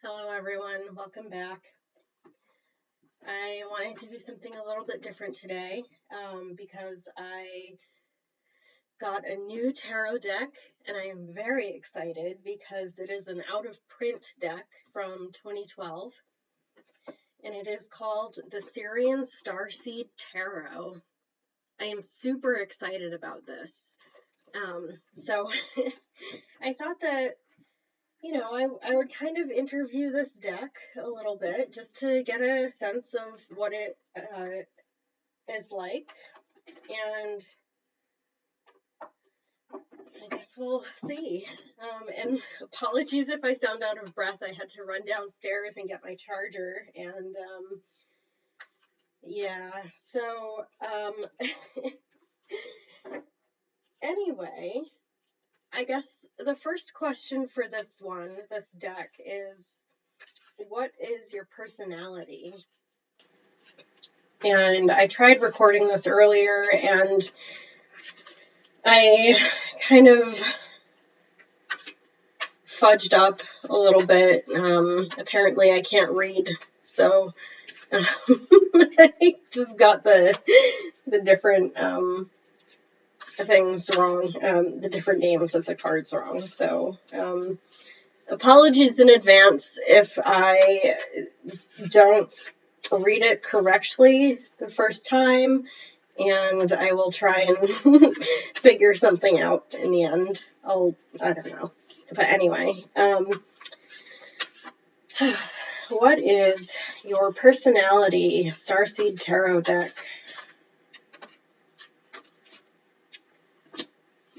Hello everyone, welcome back. I wanted to do something a little bit different today because I got a new tarot deck and I am very excited because it is an out of print deck from 2012 and it is called the Sirian Starseed Tarot. I am super excited about this. So I thought that I would kind of interview this deck a little bit just to get a sense of what it is like, and I guess we'll see. And apologies if I sound out of breath. I had to run downstairs and get my charger, and yeah, so anyway, I guess the first question for this deck is, what is your personality? And I tried recording this earlier and I kind of fudged up a little bit. Apparently I can't read, so I just got the different things wrong, the different names of the cards wrong. So apologies in advance if I don't read it correctly the first time, and I will try and figure something out in the end. I don't know. But anyway, what is your personality, Starseed Tarot deck?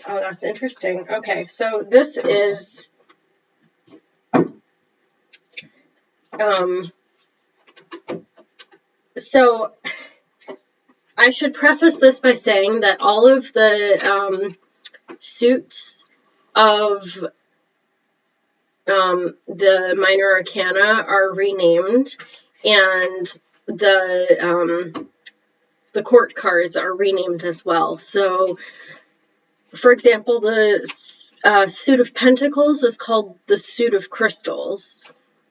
Oh, that's interesting. Okay, so this is so I should preface this by saying that all of the suits of the minor arcana are renamed, and the court cards are renamed as well. So, for example, the suit of pentacles is called the suit of crystals.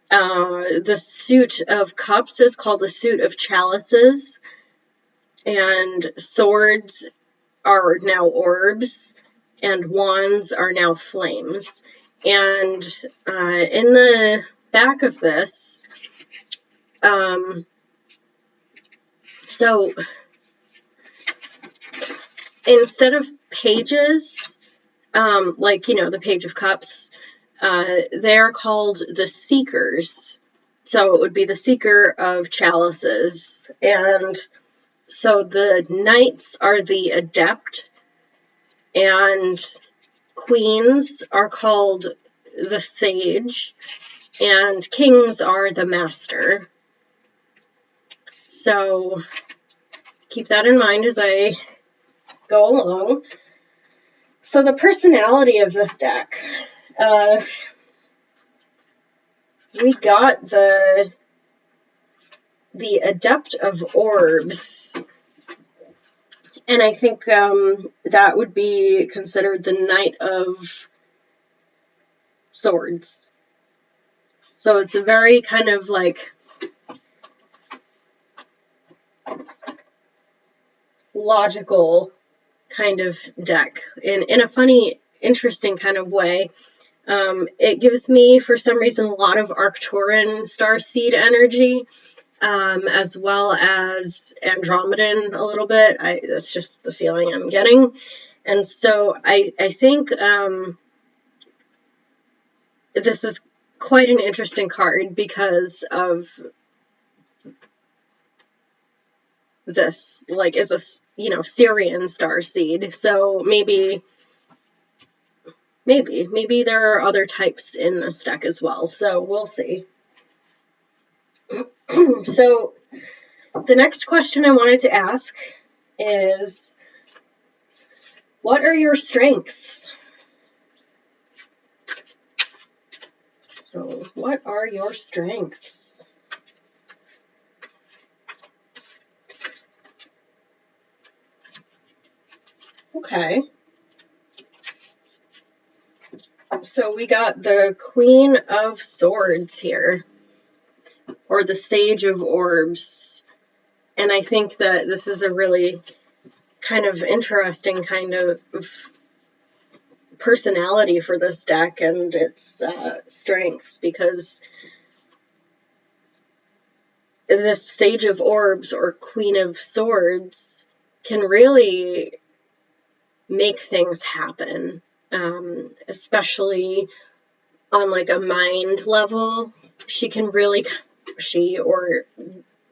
The suit of cups is called the suit of chalices, and swords are now orbs, and wands are now flames. And in the back of this, so instead of pages, like, the Page of Cups, they're called the Seekers. So it would be the Seeker of Chalices. And so the Knights are the Adept, and Queens are called the Sage, and Kings are the Master. So keep that in mind as I go along. So the personality of this deck, we got the Adept of Orbs, and I think that would be considered the Knight of Swords. So it's a very kind of like logical kind of deck in a funny, interesting kind of way. It gives me, for some reason, a lot of Arcturian starseed energy, as well as Andromedan a little bit. That's just the feeling I'm getting. And so I think this is quite an interesting card because of this, like, is a, Sirian Starseed. So maybe there are other types in this deck as well. So we'll see. So the next question I wanted to ask is, what are your strengths? So what are your strengths? Okay. So we got the Queen of Swords here, or the Sage of Orbs. And I think that this is a really kind of interesting kind of personality for this deck and its strengths, because this Sage of Orbs or Queen of Swords can really make things happen, especially on like a mind level. She can really, or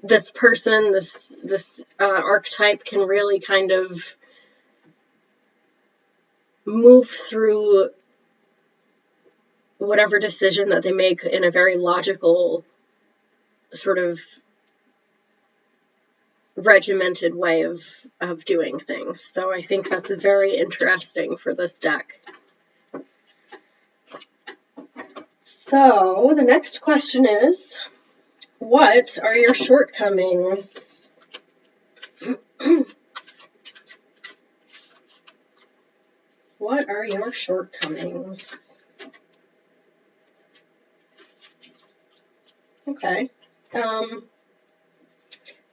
this person, this archetype can really kind of move through whatever decision that they make in a very logical, sort of regimented way of doing things. So I think that's very interesting for this deck. So the next question is, what are your shortcomings? What are your shortcomings? Okay.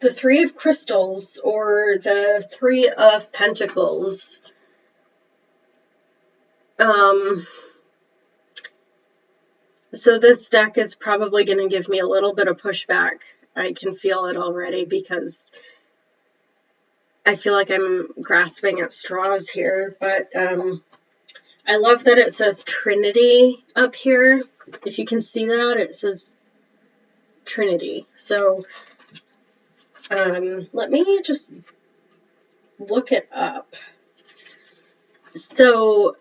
The Three of Crystals, or the Three of Pentacles. So this deck is probably going to give me a little bit of pushback. I can feel it already, because I feel like I'm grasping at straws here, but I love that it says Trinity up here. If you can see that, it says Trinity. So let me just look it up. So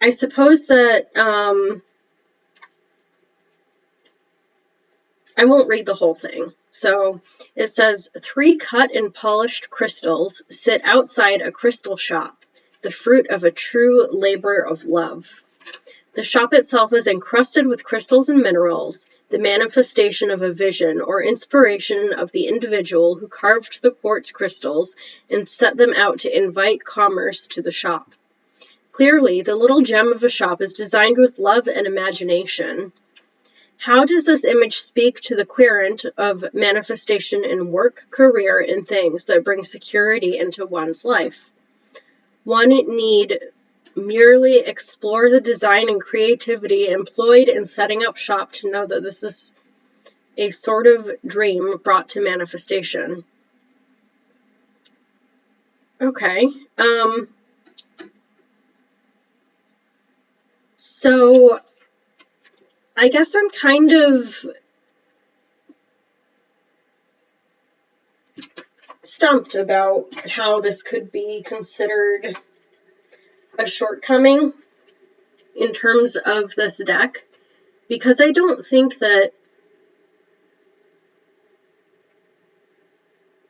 I suppose that I won't read the whole thing. So it says, 3 cut and polished crystals sit outside a crystal shop, the fruit of a true labor of love. The shop itself is encrusted with crystals and minerals, the manifestation of a vision or inspiration of the individual who carved the quartz crystals and set them out to invite commerce to the shop. Clearly, the little gem of a shop is designed with love and imagination. How does this image speak to the querent of manifestation in work, career, and things that bring security into one's life? One need merely explore the design and creativity employed in setting up shop to know that this is a sort of dream brought to manifestation. Okay. So I guess I'm kind of stumped about how this could be considered a shortcoming in terms of this deck, because I don't think that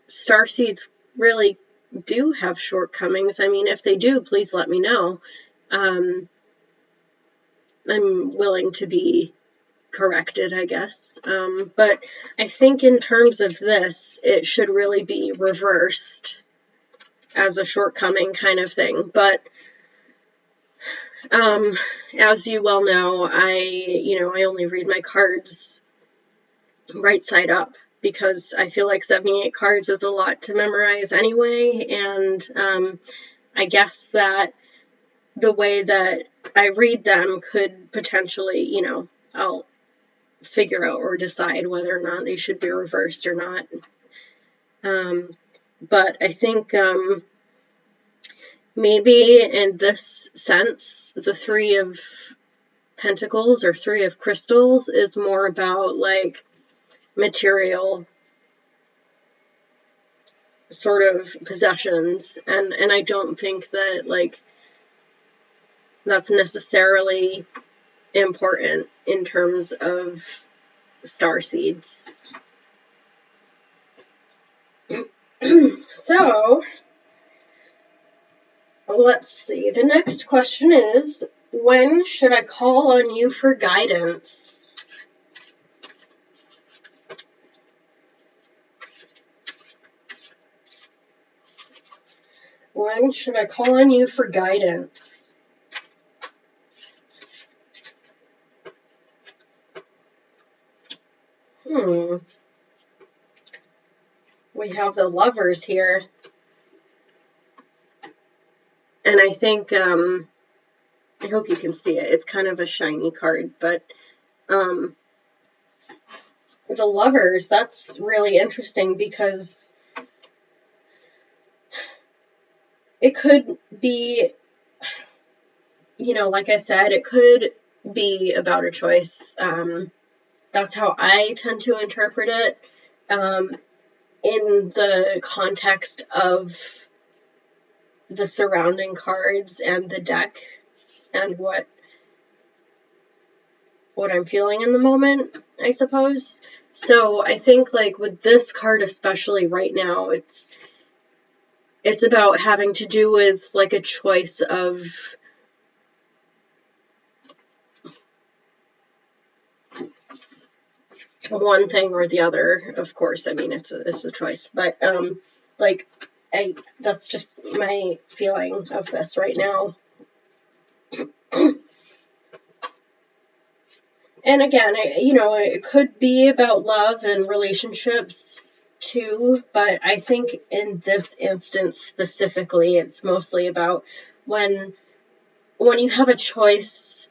starseeds really do have shortcomings. I mean, if they do, please let me know. I'm willing to be corrected, I guess. But I think in terms of this, it should really be reversed as a shortcoming kind of thing. But as you well know, I only read my cards right side up, because I feel like 78 cards is a lot to memorize anyway, and I guess that the way that I read them could potentially, I'll figure out or decide whether or not they should be reversed or not. But I think maybe in this sense, the Three of Pentacles or Three of Crystals is more about like material sort of possessions, and I don't think that like that's necessarily important in terms of starseeds. So let's see. The next question is, when should I call on you for guidance? When should I call on you for guidance? We have the Lovers here. And I think, I hope you can see it. It's kind of a shiny card, but the Lovers, that's really interesting because it could be, you know, like I said, it could be about a choice. That's how I tend to interpret it, in the context of the surrounding cards and the deck and what I'm feeling in the moment, I suppose. So I think, like, with this card especially right now, it's about having to do with, like, a choice of one thing or the other. Of course, I mean, it's a choice, but like, that's just my feeling of this right now. And again, you know, it could be about love and relationships too, but I think in this instance specifically, it's mostly about when you have a choice,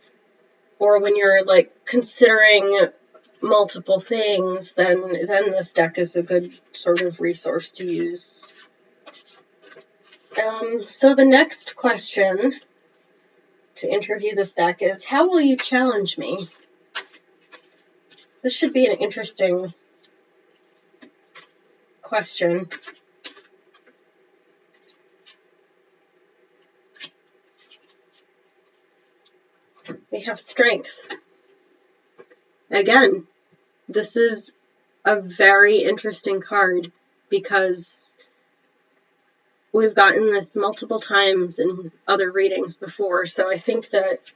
or when you're, like, considering multiple things, then this deck is a good sort of resource to use. So the next question to interview this deck is, how will you challenge me? This should be an interesting question. We have Strength. Again, this is a very interesting card because we've gotten this multiple times in other readings before, so I think that,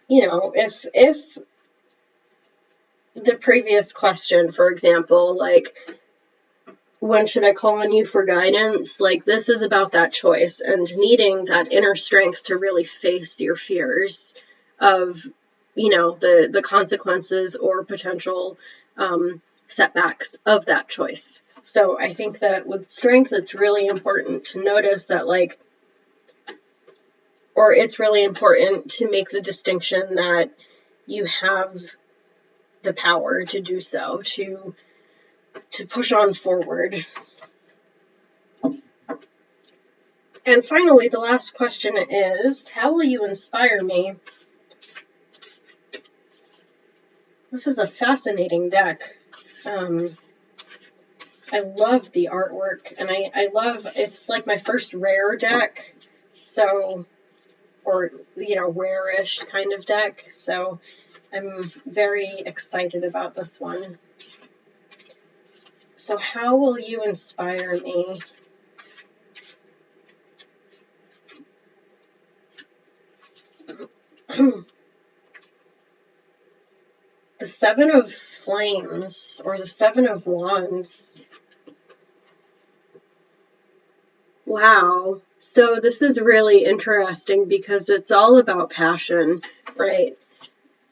you know, if the previous question, for example, like, when should I call on you for guidance? Like, this is about that choice and needing that inner strength to really face your fears of, you know, the consequences or potential setbacks of that choice. So I think that with Strength, it's really important to notice that, like, or it's really important to make the distinction that you have the power to do so, to push on forward. And finally, the last question is, how will you inspire me? This is a fascinating deck. I love the artwork, and I love, it's like my first rare deck, so, or, you know, rare-ish kind of deck, so I'm very excited about this one. So how will you inspire me? The Seven of Flames, or the Seven of Wands. Wow. So this is really interesting because it's all about passion, right?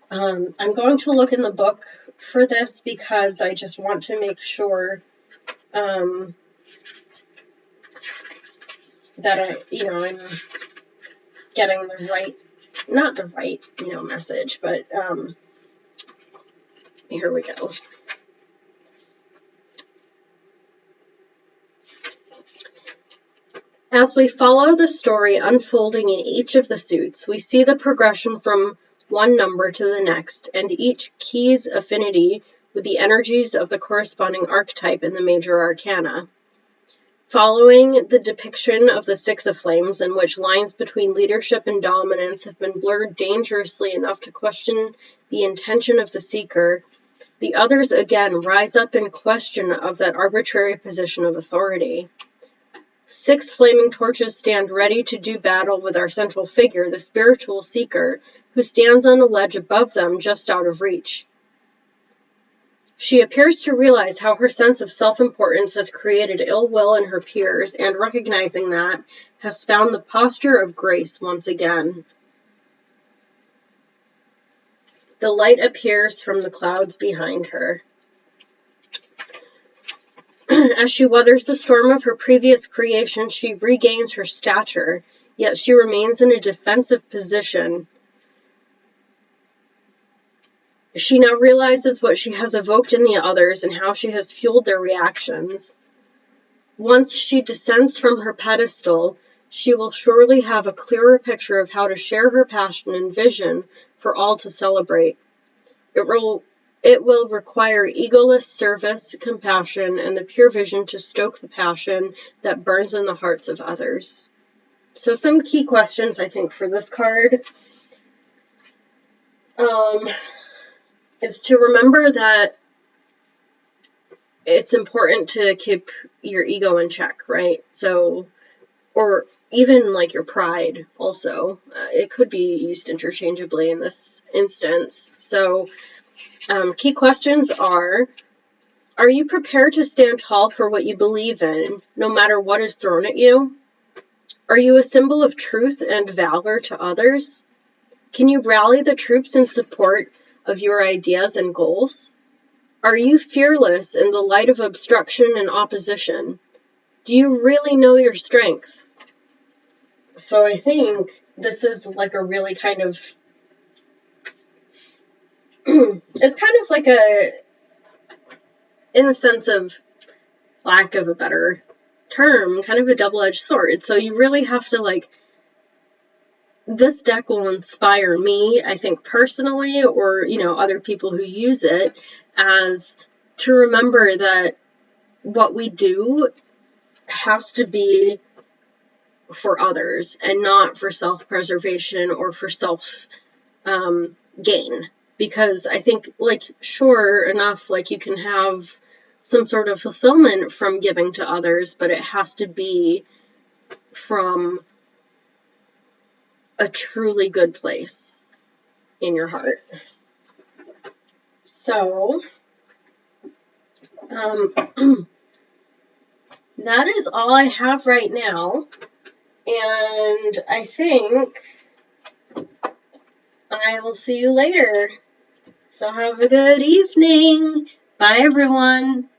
I'm going to look in the book for this because I just want to make sure that I'm getting the right, not the right, message, but here we go. As we follow the story unfolding in each of the suits, we see the progression from one number to the next, and each key's affinity with the energies of the corresponding archetype in the major arcana. Following the depiction of the Six of Flames, in which lines between leadership and dominance have been blurred dangerously enough to question the intention of the seeker, the others again rise up in question of that arbitrary position of authority. 6 flaming torches stand ready to do battle with our central figure, the spiritual seeker, who stands on a ledge above them just out of reach. She appears to realize how her sense of self-importance has created ill will in her peers, and recognizing that, has found the posture of grace once again. The light appears from the clouds behind her. As she weathers the storm of her previous creation, she regains her stature, yet she remains in a defensive position. She now realizes what she has evoked in the others and how she has fueled their reactions. Once she descends from her pedestal, she will surely have a clearer picture of how to share her passion and vision for all to celebrate. It will require egoless service, compassion, and the pure vision to stoke the passion that burns in the hearts of others. So some key questions, I think, for this card is to remember that it's important to keep your ego in check, right? So, or even like your pride also. It could be used interchangeably in this instance. So, key questions are you prepared to stand tall for what you believe in, no matter what is thrown at you? Are you a symbol of truth and valor to others? Can you rally the troops in support of your ideas and goals? Are you fearless in the light of obstruction and opposition? Do you really know your strength? So I think this is like a really kind of, it's kind of like in the sense of lack of a better term, kind of a double-edged sword. So you really have to this deck will inspire me, I think personally, or, other people who use it, as to remember that what we do has to be for others and not for self-preservation or for self-gain. Because I think, sure enough, you can have some sort of fulfillment from giving to others, but it has to be from a truly good place in your heart. So, that is all I have right now, and I think I will see you later. So have a good evening. Bye, everyone.